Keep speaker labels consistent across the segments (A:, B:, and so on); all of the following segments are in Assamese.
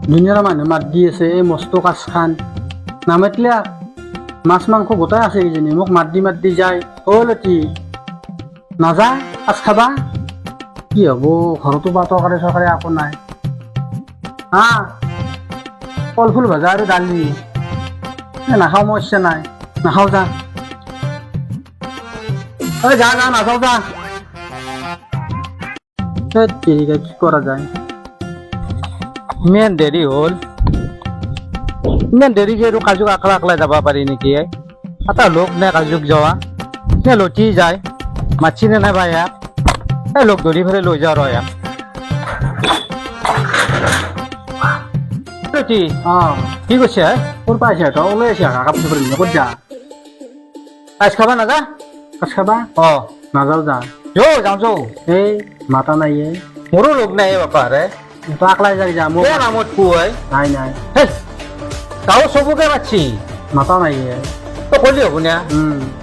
A: দুনিয়াৰ মানুহ মাত দি আছে এই মস্ত কাজ খান নামাতিলে মাছ মাংস গোটাই আছে কিজানি মোক মাত দি যায় অ' লতি নাযা কাজ খাবা কি হ'ব ঘৰতো বা তৰকাৰী চৰকাৰী একো নাই হা কল ফুল ভাজা আৰু দালি নাখাওঁ মই ইচ্ছা নাই নাখাওঁ যা ঐ যা যা নাযাওঁ যা কি কৰা যায়
B: ইমান দেৰি হ'ল ইমান দেৰিকে আৰু কাজুক আকলাই যাব পাৰি নেকি এটা লোক নে কাজুক যোৱা নে লটি যায় মাতছি নে নাই বা ইয়াক এই লোক ধৰি ফেলে লৈ যাওঁ ৰ ইয়াক লটি
A: অঁ
B: কি কৈছে
A: ক'ৰ পৰা আহিছে তই ওলাই আহিছে কাপোৰ চাপোৰ পিন্ধি ক'ত যা
B: কাজ খাবা নাযা
A: কাজ খাবা
B: অঁ
A: নাযাওঁ যা
B: যাওঁ যাওঁ
A: এই মাতা নাই
B: মোৰো লোক নাই বাপা ৰে
A: তই আকলাই যাই যা মোক
B: নামত পুৱাই
A: নাই নাই
B: গাঁও চবকে মাতছি
A: মাতা নাই
B: তই ক'লি হ'ব না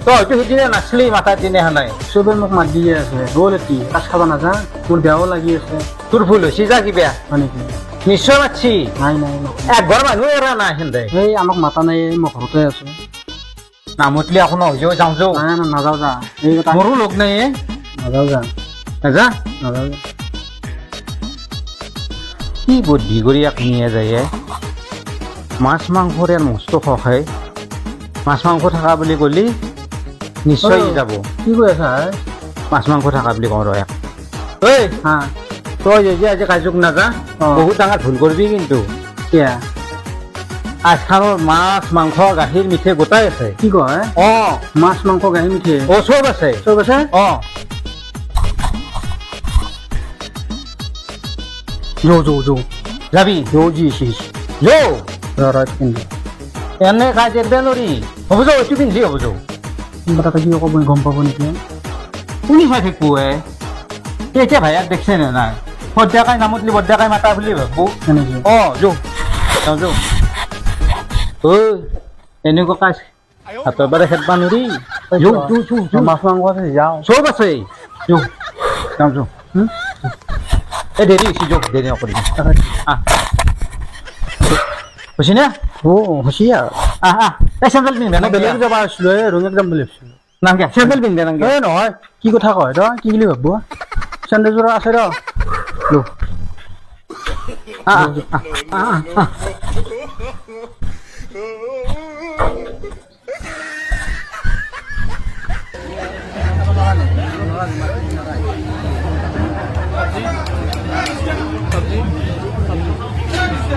B: তই হয়তো সিদিনা নাচলি মাতা দিনে নাই
A: চবে মোক মাত দিয়ে আছে গ'ল এটি কাজ খাব নাযা মোৰ বেয়াও লাগি আছে
B: তোৰ ভুল হৈছে যা কিবা
A: হয় নেকি
B: নিশ্চয় মাতছি
A: নাই নাই
B: একঘৰ মানুহ এৰা নাই সেন্দে
A: এই আমাক মাতা নাই মই ঘৰতে আছো
B: নামতলি এখনো হৈ যাওঁ যাওঁ
A: নাই নাই নাযাওঁ যা এই কথা
B: মোৰো লগ নাই
A: নাযাওঁ যা
B: নাযা
A: নাযাওঁ যা
B: কি বুদ্ধি কৰি ইয়াক নিয়ে যায় মাছ মাংসৰ ইয়াৰ মস্ত খায় মাছ মাংস থকা বুলি ক'লি নিশ্চয় যাব
A: কি কৈ আছা
B: মাছ মাংস থকা বুলি কওঁ ৰ ইয়াক ঐ
A: হা
B: তই যদি আজি কাজুক নাযা বহুত ডাঙৰ ভুল কৰিবি কিন্তু
A: কিয়া
B: আজখানৰ মাছ মাংস গাখীৰ মিঠৈ গোটাই আছে
A: কি কয়
B: অঁ
A: মাছ মাংস গাখীৰ মিঠৈ
B: চব আছে
A: চব আছে
B: অঁ
A: যৌ
B: যাবি
A: জি চিজ
B: যৌ
A: পিন্ধি
B: এনে খাই যেতে নৰি হ'ব যাওঁ এইটো পিন্ধি হ'ব যাওঁ
A: তাতে কি ক'ব গম পাব নেকি
B: শুনি চাই থাকিব এতিয়া ভাইয়াক দেখছে নে নাই বদ্যাকাই নামতলি বদ্যাকাই মাতা বুলি ভাবো
A: এনেকৈ
B: অঁ যাওঁ যাওঁ ঐ এনেকুৱা কাজ হাতৰ বাৰে খেদব নোৱাৰি
A: মাছ মাংস আছে যাওঁ
B: চব আছে যাওঁ এই দেৰি হৈছে যাওঁ দেৰি নকৰিবি হৈছে নে
A: হৈছে আৰু
B: এই চেণ্ডেল পিন্ধে নে
A: বেলেগ যাব আছিলো ৰঙিয়াত যাম বুলি ভাবিছিলো
B: নামকে চেণ্ডেল পিন্ধে নামকে
A: এই নহয় কি কথা কয় তই কি বুলি ভাবব চেণ্ডেলযোৰ আছে ৰ
C: सब्जी